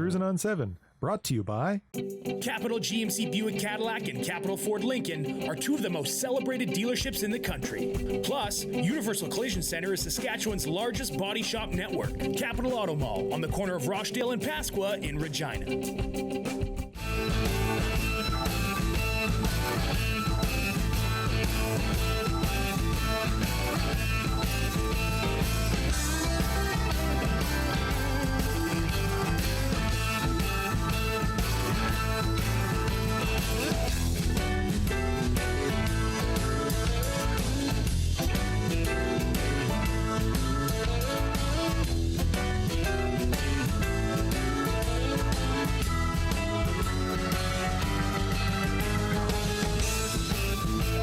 Cruising on 7, brought to you by Capital GMC Buick Cadillac and Capital Ford Lincoln are two of the most celebrated dealerships in the country. Plus, Universal Collision Center is Saskatchewan's largest body shop network. Capital Auto Mall on the corner of Rochdale and Pasqua in Regina.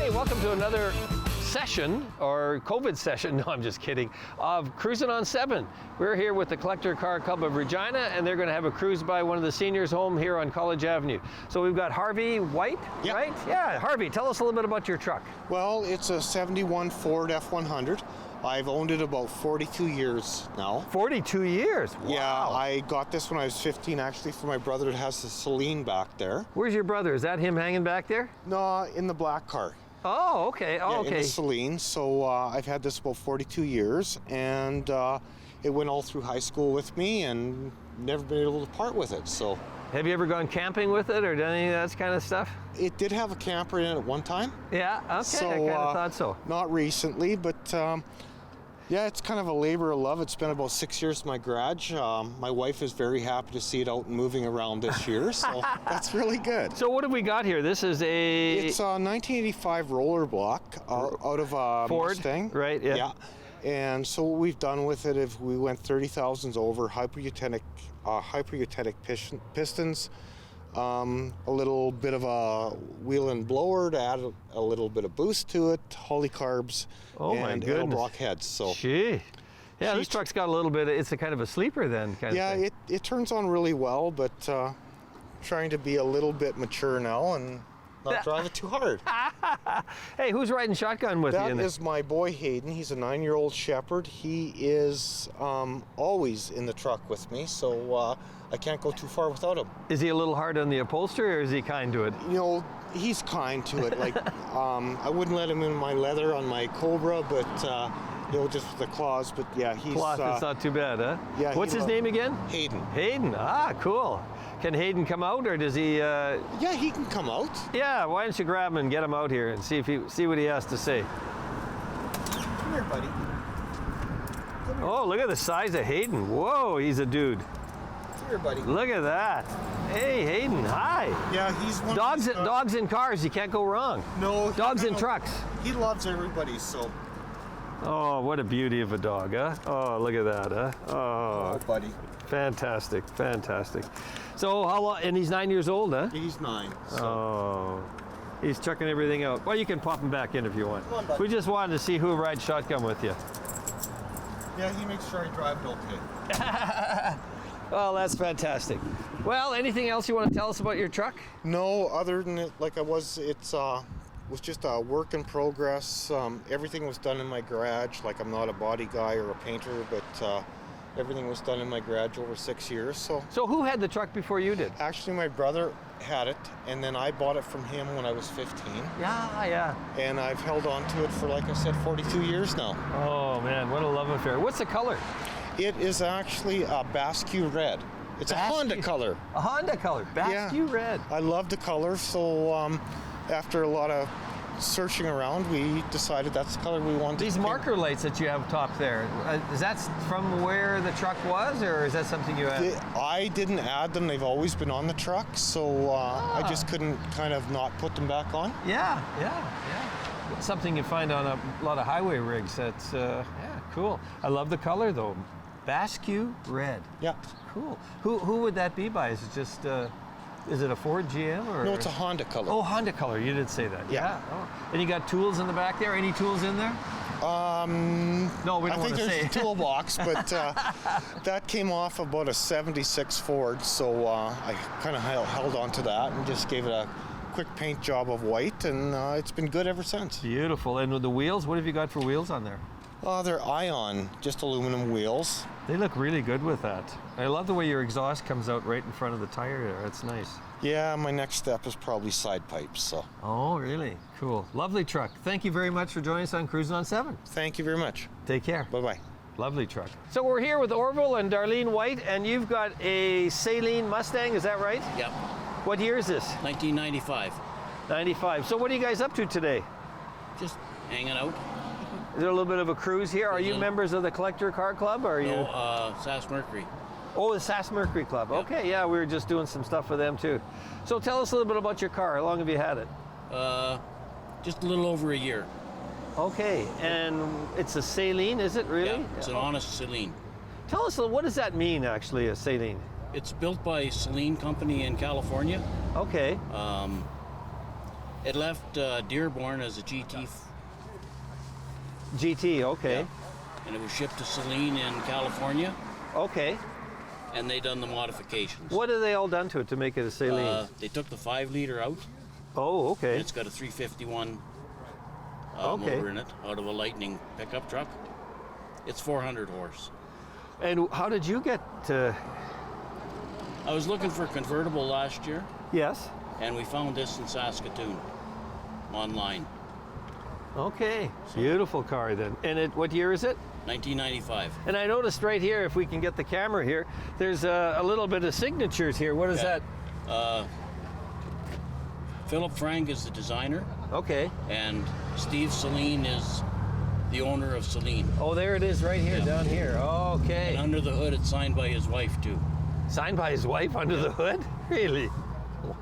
Welcome to another session, or COVID session, no, I'm just kidding, of Cruising on 7. We're here with the Collector Car Club of Regina, and they're going to have a cruise by one of the seniors' home here on College Avenue. So we've got Harvey White, right? Yeah, Harvey, tell us a little bit about your truck. Well, it's a 71 Ford F100. I've owned it about 42 years now. 42 years? Wow. Yeah, I got this when I was 15, actually, for my brother that has the Celine back there. Where's your brother? Is that him hanging back there? No, in the black car. Oh, okay. Oh, yeah, okay. In the Celine. So I've had this about 42 years, and it went all through high school with me, and never been able to part with it. So, have you ever gone camping with it, or done any of that kind of stuff? It did have a camper in it at one time. Yeah. Okay. So, I kind of thought so. Not recently, but. Yeah, it's kind of a labor of love. It's been about 6 years in my garage. My wife is very happy to see it out and moving around this year, so that's really good. So what have we got here? This is a... It's a 1985 roller block out of a Ford, Mustang. Right, yeah. Yeah. And so what we've done with it is we went 30,000s over, hyperutenic pistons, a little bit of a wheel and blower to add a little bit of boost to it, Holy Carbs, and Edelbrock heads. So, gee. Yeah, this truck's got a little bit, it's a kind of a sleeper then, kind of thing. Yeah, it turns on really well, but trying to be a little bit mature now and not drive it too hard. Hey, who's riding shotgun with you in That there? is my boy Hayden. He's a 9-year-old shepherd. He is always in the truck with me, so I can't go too far without him. Is he a little hard on the upholstery, or is he kind to it? You know, he's kind to it. Like, I wouldn't let him in my leather on my Cobra, but you know, just with the claws. But yeah, he's Cloth, it's not too bad, huh? Yeah. What's his name again? Hayden. Hayden. Ah, cool. Can Hayden come out, or does he? Yeah, he can come out. Yeah. Why don't you grab him and get him out here and see what he has to say? Come here, buddy. Oh, look at the size of Hayden. Whoa, he's a dude. Come here, buddy. Look at that. Hey, Hayden. Hi. Yeah, he's one. Dogs in cars. You can't go wrong. No. Dogs in trucks. He loves everybody, so. Oh, what a beauty of a dog, huh? Oh, look at that, huh? Oh, buddy. Fantastic, fantastic. So how long, and he's 9 years old, huh? He's 9. So. Oh, he's chucking everything out. Well, you can pop him back in if you want. Come on, buddy. We just wanted to see who rides shotgun with you. Yeah, he makes sure I drive it okay. Well, that's fantastic. Well, anything else you want to tell us about your truck? No, other than it, like was just a work in progress. Everything was done in my garage. Like, I'm not a body guy or a painter, but everything was done in my garage over 6 years. So who had the truck before you did? Actually, my brother had it, and then I bought it from him when I was 15. Yeah. And I've held on to it for, like I said, 42 years now. Oh man, what a love affair. What's the color? It is actually a Basque red. It's a Honda color. A Honda color, Basque red. I love the color, so after a lot of searching around, we decided that's the color we wanted. These marker lights that you have top there, is that from where the truck was, or is that something you added? I didn't add them. They've always been on the truck, so I just couldn't kind of not put them back on. Yeah. It's something you find on a lot of highway rigs. That's, yeah, cool. I love the color, though. Basque red. Yeah. Cool. Who would that be by? Is it just... is it a Ford GM or? No, it's a Honda color. Oh, Honda color. You did say that. Yeah. Oh. And you got tools in the back there? Any tools in there? No, we don't want to say. I think there's a toolbox, but that came off about a 76 Ford, so I kind of held on to that and just gave it a quick paint job of white, and it's been good ever since. Beautiful. And with the wheels, what have you got for wheels on there? They're Ion, just aluminum wheels. They look really good with that. I love the way your exhaust comes out right in front of the tire there. That's nice. Yeah, my next step is probably side pipes, so. Oh, really? Cool. Lovely truck. Thank you very much for joining us on Cruising on 7. Thank you very much. Take care. Bye-bye. Lovely truck. So we're here with Orville and Darlene White, and you've got a Saleen Mustang, is that right? Yep, What year is this? 1995. 95. So what are you guys up to today? Just hanging out. Is there a little bit of a cruise here? Are you members of the Collector Car Club? Or are you? No, Sass Mercury. Oh, the Sass Mercury Club. Yeah. Okay, yeah, we were just doing some stuff with them too. So tell us a little bit about your car. How long have you had it? Just a little over a year. Okay, and it's a Saleen, is it really? Yeah, it's an honest Saleen. Tell us, what does that mean actually, a Saleen? It's built by Saleen Company in California. Okay. It left Dearborn as a GT. GT, okay. Yeah. And it was shipped to Saleen in California, Okay. and they done the modifications. What have they all done to it to make it a Saleen? They took the 5-liter out. Oh, okay. And it's got a 351 Okay. motor in it, out of a Lightning pickup truck. It's 400 horse. And how did you get to... I was looking for a convertible last year, Yes. and we found this in Saskatoon online. Okay. Beautiful car then. And what year is it? 1995. And I noticed right here, if we can get the camera here, there's a little bit of signatures here. What is Yeah. that? Philip Frank is the designer, Okay. and Steve Saleen is the owner of Saleen. Oh, there it is right here, Yeah. down here. Okay. And under the hood, it's signed by his wife too. Signed by his wife under the hood? Really?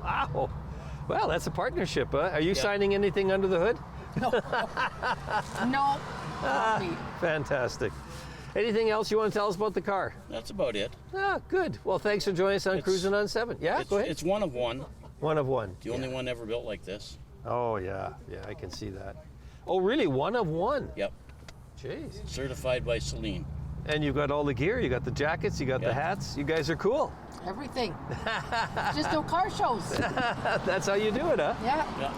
Wow. Well, that's a partnership, huh? Are you signing anything under the hood? No. Not me. Fantastic. Anything else you want to tell us about the car? That's about it. Ah, good. Well, thanks for joining us on It's- Cruising on 7. Yeah, It's, go ahead. it's one of one, One of one. the only one ever built like this. Oh, yeah. Yeah, I can see that. Oh, really? One of one? Yep, Jeez. certified by Saleen. And you've got all the gear. You got the jackets. You got the Yeah. hats. You guys are cool. Everything. Just no car shows. That's how you do it, huh? Yeah. Yeah.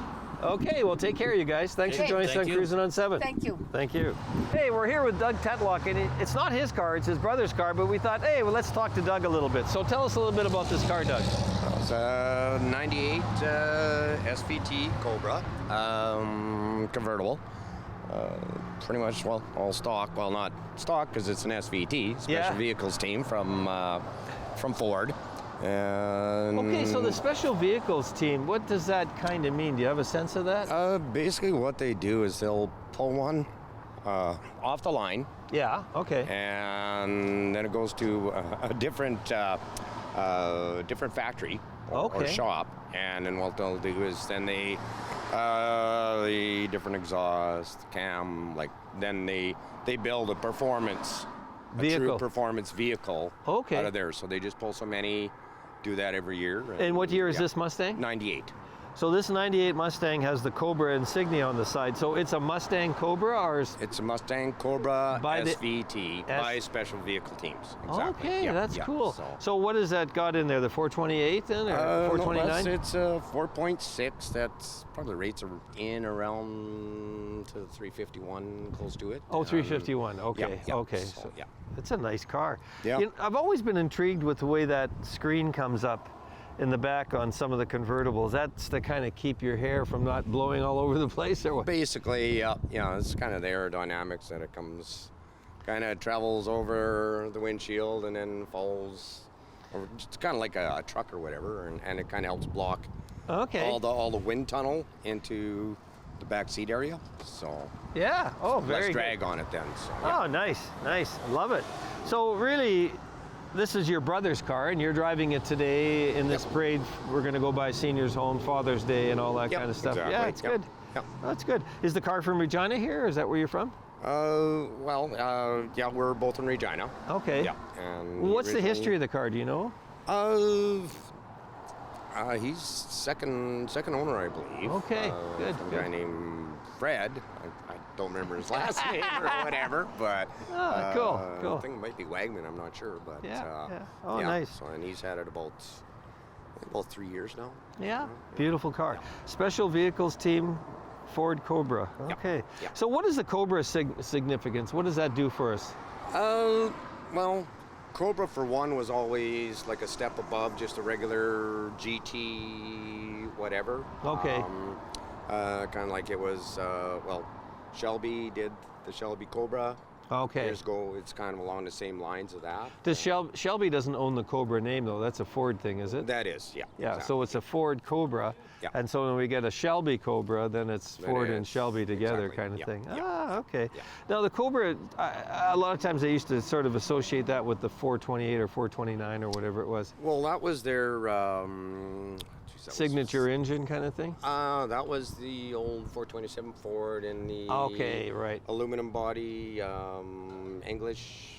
Okay, well, take care, you guys. Thanks for Okay. joining us Thank on you. Cruising on 7. Thank you. Thank you. Hey, we're here with Doug Tetlock, and it's not his car, it's his brother's car, but we thought, hey, well, let's talk to Doug a little bit. So tell us a little bit about this car, Doug. It's a 98 SVT Cobra, convertible. Pretty much, well, all stock. Well, not stock because it's an SVT, Special Yeah. Vehicles team from Ford. And Okay, so the Special Vehicles team, what does that kind of mean? Do you have a sense of that? basically what they do is they'll pull one off the line, Yeah, okay. and then it goes to a different different factory or Okay. shop, and then what they'll do is then they the different exhaust cam, like then they build a performance a Vehicle. true performance vehicle Okay. out of there. So they just pull so many, do that every year. And what year is yeah. this Mustang? 98. So this 98 Mustang has the Cobra insignia on the side. So it's a Mustang Cobra, or is... It's a Mustang Cobra By the- SVT by Special Vehicle Teams. Exactly. Okay, Yeah, that's yeah. cool. So what has that got in there? The 428 then, or 429? No, it's a 4.6. That's probably rates are in around to 351, close to it. Oh, 351. Okay, yeah, okay. so, yeah. It's a nice car. Yeah. You know, I've always been intrigued with the way that screen comes up in the back on some of the convertibles. That's to kind of keep your hair from not blowing all over the place, or what? Basically, it's kind of the aerodynamics that it comes, kind of travels over the windshield and then falls. Or it's kind of like a truck or whatever, and it kind of helps block Okay. all the wind tunnel into the back seat area. So Yeah. Oh, very less good. drag on it then. So, yeah. Oh, nice, nice. I love it. So really, this is your brother's car, and you're driving it today in this parade. We're going to go by Seniors Home, Father's Day, and all that Yep, kind of stuff. exactly. Yeah, it's Yep, good. yep. That's good. Is the car from Regina here, or is that where you're from? Yeah, we're both in Regina. Okay. Yeah. And What's the originally- history of the car? Do you know? He's second owner, I believe. Okay, good, Some good. guy named Fred. I don't remember his last name or whatever, but Ah, cool, cool. I think it might be Wagman. I'm not sure, but Yeah, yeah. Oh, nice. So, and he's had it about 3 years now. Yeah. Beautiful car. Special Vehicles team Ford Cobra. Okay. Yeah. So what is the Cobra significance? What does that do for us? Well, Cobra for one was always like a step above just a regular GT whatever. Okay. Kind of like it was, Shelby did the Shelby Cobra. Okay. Years ago, it's kind of along the same lines of that. Does Shelby doesn't own the Cobra name though? That's a Ford thing, is it? That is, yeah. Yeah. exactly. So it's a Ford Cobra. Yeah. And so when we get a Shelby Cobra, then it's That Ford and is, Shelby together exactly. kind of Yeah, thing. yeah. Ah, okay. Yeah. Now the Cobra, a lot of times they used to sort of associate that with the 428 or 429 or whatever it was. Well, that was their Signature engine kind of thing? That was the old 427 Ford and the Okay, right. aluminum body English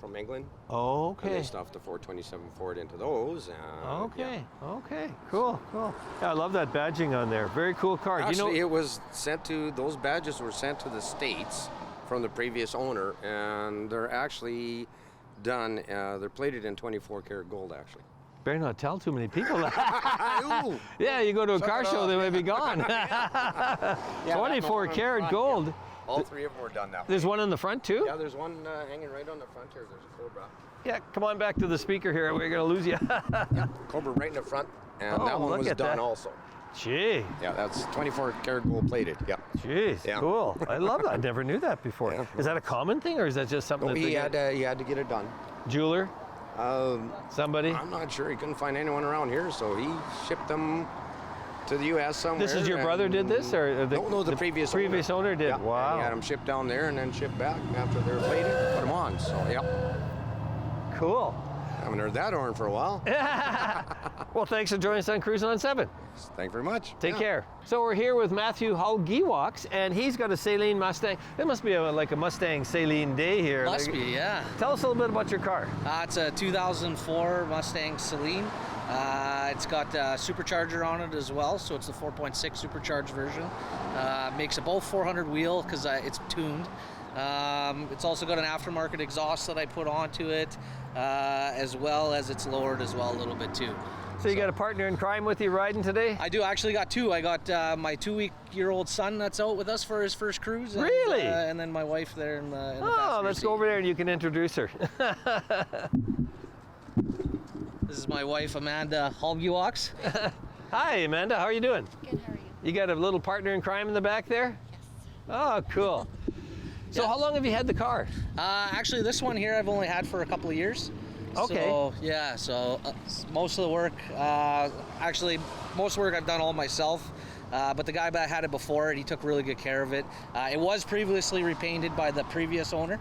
from England. Oh, And they okay. stuffed the 427 Ford into those. Okay, okay, cool, cool. Yeah, I love that badging on there. Very cool car. Actually, you know, it was sent to, those badges were sent to the States from the previous owner, and they're actually done, they're plated in 24 karat gold, actually. better not tell too many people that. Ooh. Yeah, you go to a Suck car it show, up. they might be gone. Yeah, 24 that karat one, gold. yeah. All three of them were done that way. There's one in the front too? Yeah, there's one hanging right on the front here. There's a Cobra. Yeah, come on back to the speaker here. We're going to lose you. Yeah, Cobra right in the front, and Oh, that one look was at done that. also. Gee, Yeah, that's 24 karat gold plated. Yeah. jeez, Yeah. cool. I love that. I never knew that before. Yeah. Is that a common thing or is that just something No, that he they had to get it done. jeweler? Somebody? I'm not sure. He couldn't find anyone around here, so he shipped them to the U.S. somewhere. This is your brother did this, or No, the previous owner did? Yeah, Wow. and he had them shipped down there and then shipped back after they were plated. Put them on. So yeah, Cool. haven't heard that horn for a while. Well, thanks for joining us on Cruising on 7. Thank you very much. Take Yeah. care. So we're here with Matthew Hulgiewaks, and he's got a Saleen Mustang. It must be like a Mustang Saleen day here. Must be, yeah. Tell us a little bit about your car. It's a 2004 Mustang Saleen. It's got a supercharger on it as well, so it's the 4.6 supercharged version. Makes a both 400 wheel because it's tuned. It's also got an aftermarket exhaust that I put onto it, as well as it's lowered as well a little bit too. So you got a partner in crime with you riding today? I do actually got two. I got my 2-week-old son that's out with us for his first cruise. And, Really? And then my wife there in the Oh, passenger let's seat. go over there and you can introduce her. This is my wife Amanda Hulgiewaks. Hi, Amanda. How are you doing? Good, how are you? You got a little partner in crime in the back there? Yes. Oh, cool. So Yeah. how long have you had the car? Actually, this one here I've only had for a couple of years. Okay. So, yeah, so most of the work, actually, most work I've done all myself. But the guy that had it before, he took really good care of it. It was previously repainted by the previous owner.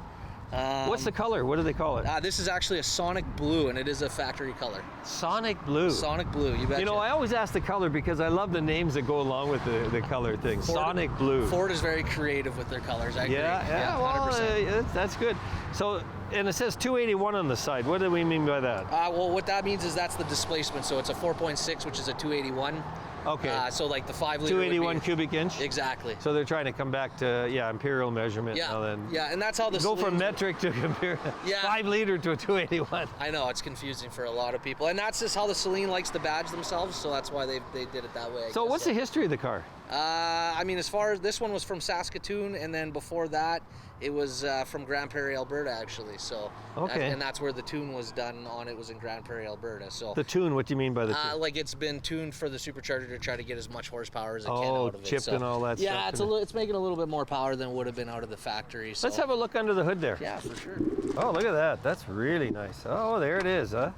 What's the color? What do they call it? This is actually a Sonic Blue, and it is a factory color. Sonic Blue. Sonic Blue, you betcha. You know, I always ask the color because I love the names that go along with the color thing. Sonic Blue. Ford is very creative with their colors. I agree. Yeah, well, 100%. that's good. So, and it says 281 on the side. What do we mean by that? Well, what that means is that's the displacement. So it's a 4.6, which is a 281. Okay. So like the 5 liter. 281 would be, cubic inch? Exactly. So they're trying to come back to, imperial measurement now then. Yeah, and that's how the Go from Saleen- metric to compare. Yeah. 5 liter to a 281. I know, it's confusing for a lot of people. And that's just how the Saleen likes to badge themselves, so that's why they did it that way. I So guess. what's the history of the car? I mean, as far as this one was from Saskatoon, and then before that, it was from Grand Prairie, Alberta, actually. So, Okay. and that's where the tune was done on. It was in Grand Prairie, Alberta. So, The tune, what do you mean by the tune? like it's been tuned for the supercharger to try to get as much horsepower as it can Oh, out of it. chipped So, and all that yeah, stuff it's in it. it's making a little bit more power than would have been out of the factory. So. Let's have a look under the hood there. Yeah, for sure. Oh, look at that. That's really nice. Oh, there it is, huh?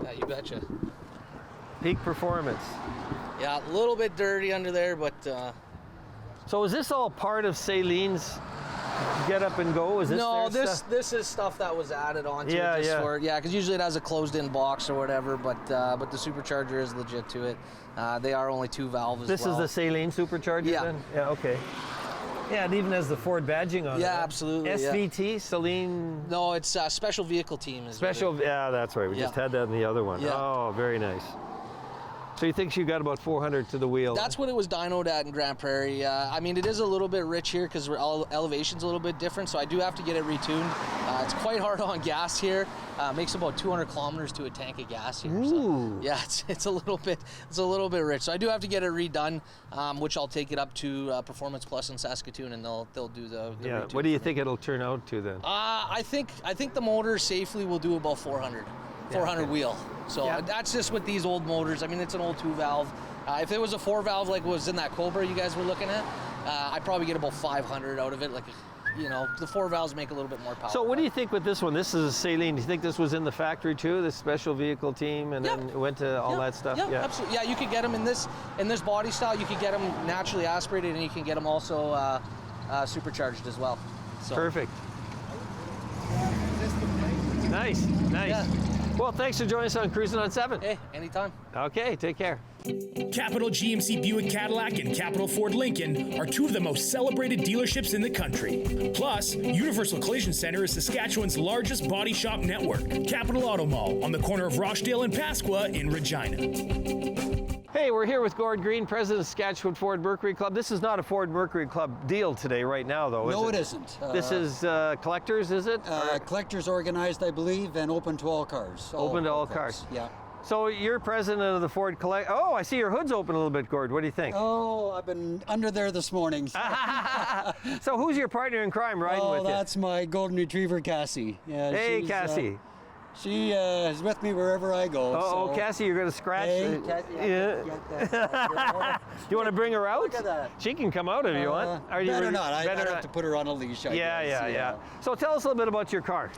Yeah, you betcha. Peak performance. Yeah, a little bit dirty under there, but So is this all part of Saleen's get up and go? Is this no, their this stuff? this is stuff that was added onto Yeah, it. yeah. Because usually it has a closed-in box or whatever, but the supercharger is legit to it. They are only 2 valves as This well. is the Saleen supercharger Yeah. then? Yeah, okay. Yeah, it even has the Ford badging on it. Yeah, huh? absolutely, yeah. SVT, Saleen No, it's special vehicle team. Is what it- special. Yeah, that's right. We just Yeah. had that in the other one. Yeah. Oh, very nice. So you think you got about 400 to the wheel? That's what it was dynoed at in Grand Prairie. I mean, it is a little bit rich here because elevation's a little bit different, so I do have to get it retuned. It's quite hard on gas here. Makes about 200 kilometers to a tank of gas here. Ooh. So, yeah, it's a little bit rich. So I do have to get it redone, which I'll take it up to Performance Plus in Saskatoon, and they'll do the Yeah. retune What do you for me. think it'll turn out to then? I think the motor safely will do about 400 okay. wheel. So Yeah. that's just with these old motors. I mean, it's an old 2-valve. If it was a 4-valve like was in that Cobra you guys were looking at, I'd probably get about 500 out of it. Like, you know, the 4 valves make a little bit more power. So what do you think with this one? This is a Saleen. Do you think this was in the factory too, this special vehicle team, and Yeah. then it went to all that stuff? Yeah, absolutely. Yeah, you could get them in this body style. You could get them naturally aspirated, and you can get them also supercharged as well. So. Perfect. Nice. Yeah. Well, thanks for joining us on Cruising on 7. Hey, anytime. Okay, take care. Capital GMC Buick Cadillac and Capital Ford Lincoln are two of the most celebrated dealerships in the country. Plus, Universal Collision Center is Saskatchewan's largest body shop network. Capital Auto Mall on the corner of Rochdale and Pasqua in Regina. Hey, we're here with Gord Green, president of Saskatchewan Ford Mercury Club. This is not a Ford Mercury Club deal today, right now, though, is No, it? it isn't. This is collectors, is it? Collectors organized, I believe, and open to all cars. Open to all cars. Yeah. So you're president of the Ford Collect. Oh, I see your hood's open a little bit, Gord. What do you think? Oh, I've been under there this morning. So, So who's your partner in crime riding with you? that's my golden retriever, Cassie. Yeah, Hey, she's, Cassie. She is with me wherever I go. Oh, so. Cassie, you're going to scratch. Hey, the- Cassie, Do you want to bring her out? Look at that. She can come out if you want. Are you better really- not. I'd better have not? to put her on a leash. I Yeah, guess. yeah. So tell us a little bit about your car.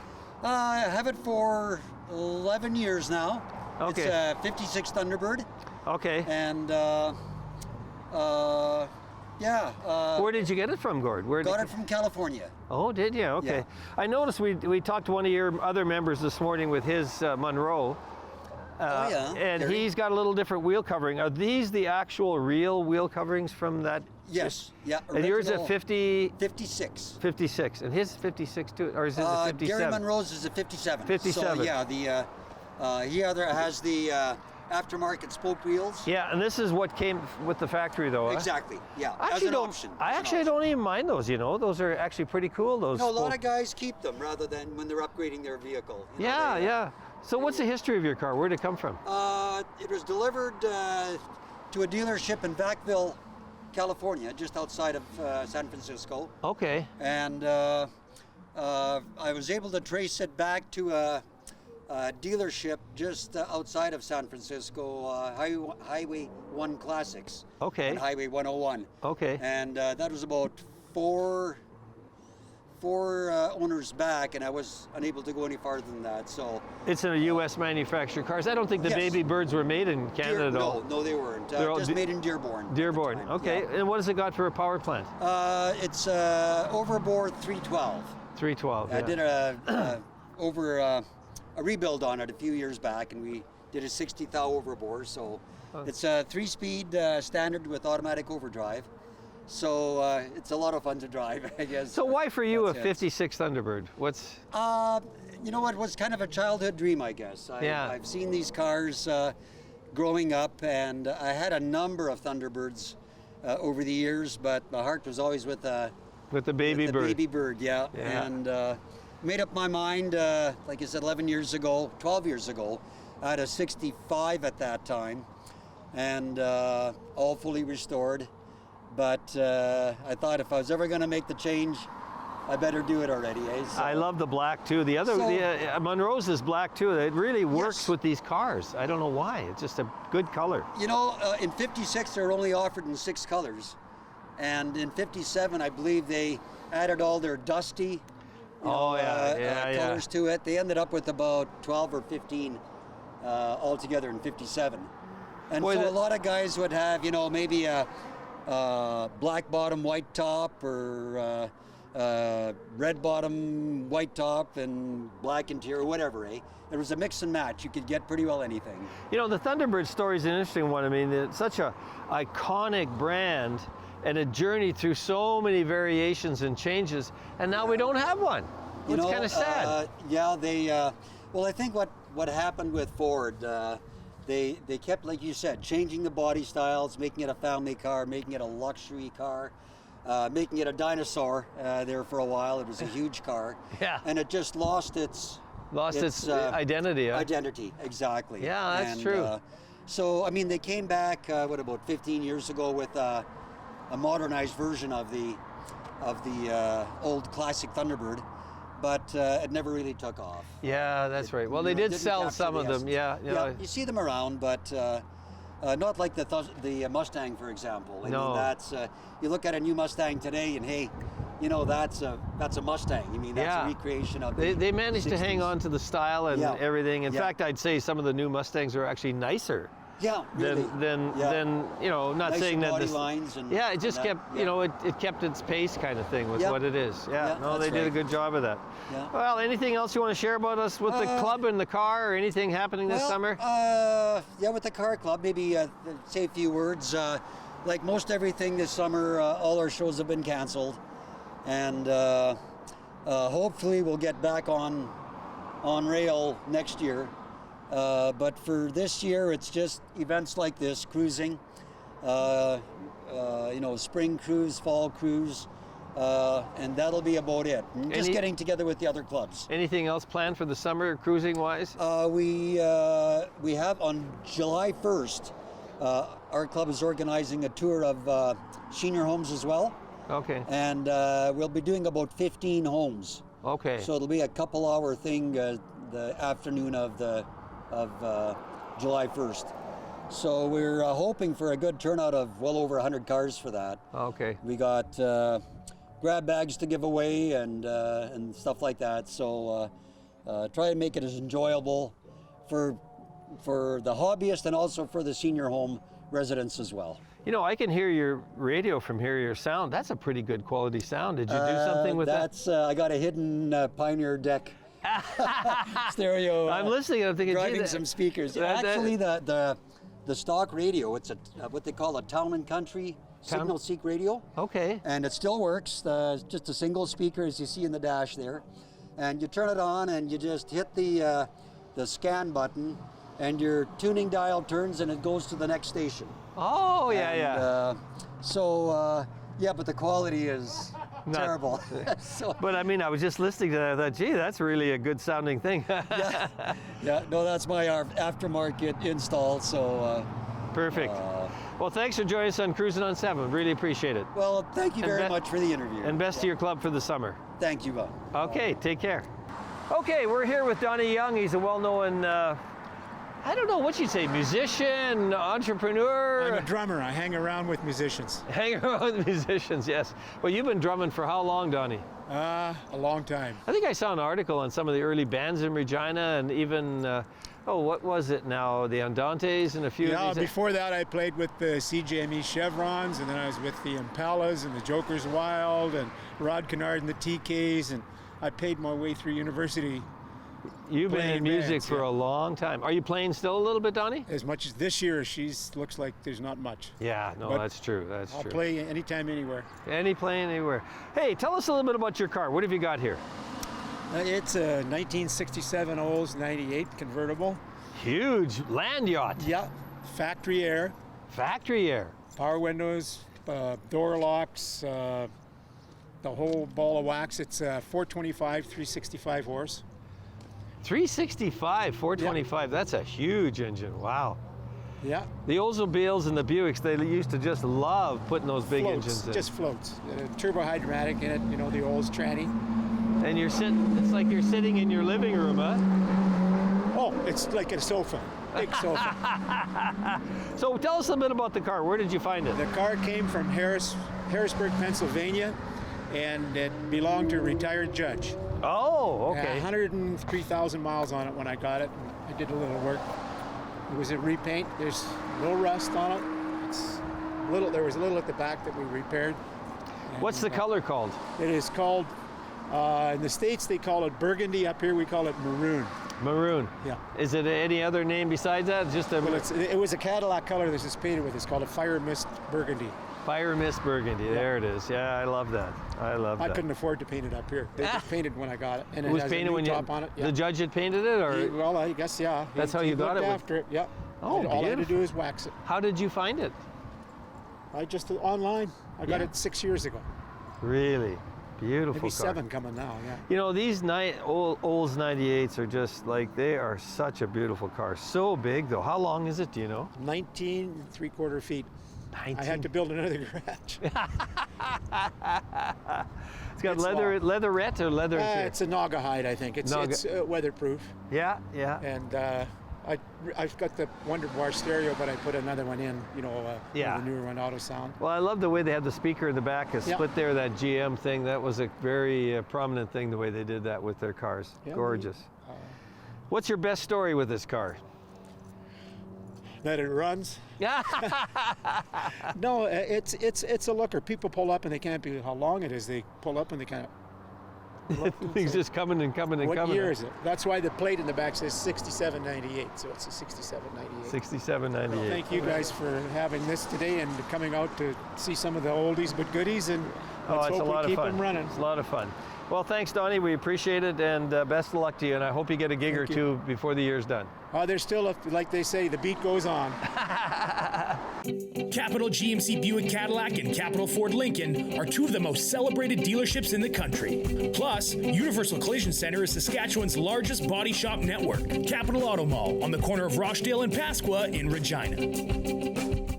I have it for 11 years now. Okay. It's a 56 Thunderbird, Okay. and yeah. Where did you get it from, Gord? Where Got did it from California. Oh, did you? Okay. Yeah. I noticed we talked to one of your other members this morning with his Monroe. Oh, yeah. And Gary. he's got a little different wheel covering. Are these the actual real wheel coverings from that? Yes. Yeah. And yours original at 50, 56. 56, and his 56 too, or is his a 57? Gary Monroe's is a 57. 57. So yeah, he either has the aftermarket spoke wheels. Yeah, and this is what came with the factory, though. Huh? Exactly. Yeah. I as actually an don't. option. I as an actually option. don't even mind those. You know, those are actually pretty cool. Those. No, a lot spoke- of guys keep them rather than when they're upgrading their vehicle. You know, Yeah, they, yeah. So what's the history of your car? Where did it come from? It was delivered to a dealership in Vacville, California, just outside of San Francisco. Okay. And I was able to trace it back to a dealership just outside of San Francisco, Highway 1 Classics. Okay. And Highway 101. Okay. And that was about four owners back, and I was unable to go any farther than that. So It's in a U.S. manufactured cars. I don't think the Yes. baby birds were made in Canada at all. no, they weren't. They're all Just made in Dearborn. at the Dearborn. time, Okay. yeah. And what has it got for a power plant? It's overboard 312. 312. I yeah. did a rebuild on it a few years back, and we did a 60 thou overbore. So it's a 3-speed standard with automatic overdrive. So it's a lot of fun to drive, I guess. So why for you a That's it. 56 Thunderbird? What's You know what, it was kind of a childhood dream, I guess. Yeah. I've seen these cars growing up, and I had a number of Thunderbirds over the years, but my heart was always with with the baby the bird? baby bird, yeah. Yeah. And made up my mind, like I said, 12 years ago. I had a 65 at that time, and all fully restored. But I thought if I was ever going to make the change, I better do it already. So, I love the black too. The other, Monroe's is black too. It really works Yes. with these cars. I don't know why. It's just a good color. You know, in 56, they're only offered in 6 colors. And in 57, I believe they added all their dusty colors to it. They ended up with about 12 or 15 altogether in 57. And Boy, so a lot of guys would have, you know, maybe a black bottom, white top, or red bottom, white top, and black interior, whatever, eh? It was a mix and match. You could get pretty well anything. You know, the Thunderbird story is an interesting one. I mean, it's such a iconic brand and a journey through so many variations and changes, and now we don't have one. You It's know, kind of sad. yeah, they. Well, I think what happened with Ford, they kept, like you said, changing the body styles, making it a family car, making it a luxury car, making it a dinosaur there for a while. It was a huge car. Yeah. And it just lost its identity. Huh? Identity, exactly. Yeah, that's true. So, I mean, they came back, about 15 years ago with a modernized version of the old classic Thunderbird, but it never really took off. Yeah, that's right. Well, they did didn't sell capture some the of them. essence. Yeah, Yeah, you see them around, but not like the Mustang, for example. I No. mean, that's you look at a new Mustang today, and hey, you know that's a Mustang. I mean, that's Yeah. a recreation of They managed to hang 60s. on to the style and Yeah. everything. In Yeah. fact, I'd say some of the new Mustangs are actually nicer Yeah, really. than you know. Not Nicer saying that body this, lines and yeah, it just and kept that, you know it kept its pace kind of thing was Yeah. what it is. Yeah, Yeah, no, that's they did a right. good job of that. Yeah. Well, anything else you want to share about us with the club and the car, or anything happening this Well, summer? Yeah, with the car club, maybe say a few words. Like most everything this summer, all our shows have been canceled, and hopefully we'll get back on rail next year. But for this year, it's just events like this, cruising, spring cruise, fall cruise, and that'll be about it. And just getting together with the other clubs. Anything else planned for the summer, cruising wise? We have on July 1st, our club is organizing a tour of senior homes as well, Okay. and we'll be doing about 15 homes. Okay. So it'll be a couple-hour thing the afternoon of July 1st. So we're hoping for a good turnout of well over 100 cars for that. Okay. We got grab bags to give away and stuff like that. So try and make it as enjoyable for the hobbyist and also for the senior home residents as well. You know, I can hear your radio from here, your sound. That's a pretty good quality sound. Did you do something with that? I got a hidden Pioneer deck stereo. I'm listening. I'm thinking, gee, driving some speakers. Actually, the stock radio. It's what they call a Town and Country Signal Seek radio. Okay. And it still works. It's just a single speaker, as you see in the dash there, and you turn it on and you just hit the scan button, and your tuning dial turns and it goes to the next station. Oh, yeah, And, yeah. But the quality is terrible. So, But I mean, I was just listening to that. I thought, gee, that's really a good sounding thing. yeah, no, that's my aftermarket install. So. Perfect. Well, thanks for joining us on Cruising on 7. Really appreciate it. Well, thank you very much for the interview. And best to your club for the summer. Thank you, Bob. Okay, take care. Okay, we're here with Donnie Young. He's a well-known, I don't know what you'd say, musician, entrepreneur. I'm a drummer. I hang around with musicians. Hang around with musicians, yes. Well, you've been drumming for how long, Donnie? A long time. I think I saw an article on some of the early bands in Regina, and even, what was it now? The Andantes and a few Yeah, of these. before that I played with the CJME Chevrons, and then I was with the Impalas and the Jokers Wild and Rod Kennard and the TKs, and I paid my way through university. You've been in playing music bands, for yeah. a long time. Are you playing still a little bit, Donnie? As much as this year, looks like there's not much. Yeah, no, But that's true. That's I'll true. play anytime, anywhere. Playing anywhere. Hey, tell us a little bit about your car. What have you got here? It's a 1967 Olds 98 convertible. Huge land yacht. Yeah, factory air, Factory air. power windows, door locks, the whole ball of wax. It's 425, 365 horse. 365, 425. That's a huge engine. Wow. Yeah, The Oldsmobiles and the Buicks, they used to just love putting those big floats, engines in. just floats. Turbo hydramatic in it, you know, the Olds tranny. And you're sitting, it's like you're sitting in your living room, huh? Oh, it's like a sofa, big sofa. So tell us a bit about the car. Where did you find it? The car came from Harrisburg, Pennsylvania, and it belonged to a retired judge. Oh, okay. 103,000 miles on it when I got it. I did a little work. It was a repaint. There's no rust on it. There was a little at the back that we repaired. What's the color called? It is called, in the States they call it burgundy. Up here we call it maroon. Maroon. Yeah. Is it any other name besides that? Just a Well, it was a Cadillac color this is painted with. It's called a Fire Mist Burgundy. Fire Mist Burgundy. There it is. Yeah, I love that. I love that. I couldn't afford to paint it up here. They just painted when I got it. And It was has painted a new when top on it. Yeah. the judge had painted it, or Well, I guess, yeah. That's how He you got looked it with- after it, yeah. Oh, All I had to beautiful. do is wax it. How did you find it? I just online. I got Yeah. it 6 years ago. Really beautiful Maybe car. 7 coming now. Yeah. You know, these Olds 98s are just like, they are such a beautiful car. So big though. How long is it, do you know? 19 3/4 feet. 19. I had to build another garage. It's got It's leatherette or leather interior? It's a Naga hide, I think. It's weatherproof. Yeah, yeah. And I've got the Wonder Bar stereo, but I put another one in. Yeah. the newer one, Auto Sound. Well, I love the way they had the speaker in the back, a Yeah. split there, that GM thing. That was a very prominent thing, the way they did that with their cars. Yeah, Gorgeous. What's your best story with this car? That it runs. Yeah. No, it's a looker. People pull up and they can't believe how long it is. They pull up and they kind of. Things just coming and coming and What coming. year is it? That's why the plate in the back says 6798, so it's a 6798. 6798. Well, thank you guys for having this today and coming out to see some of the oldies but goodies, and let's it's a hope lot we of keep fun. them running. It's a lot of fun. Well, thanks, Donnie. We appreciate it, and best of luck to you. And I hope you get a gig or Thank two before the year's done. There's still, like they say, the beat goes on. Capital GMC Buick Cadillac and Capital Ford Lincoln are two of the most celebrated dealerships in the country. Plus, Universal Collision Center is Saskatchewan's largest body shop network. Capital Auto Mall on the corner of Rochdale and Pasqua in Regina.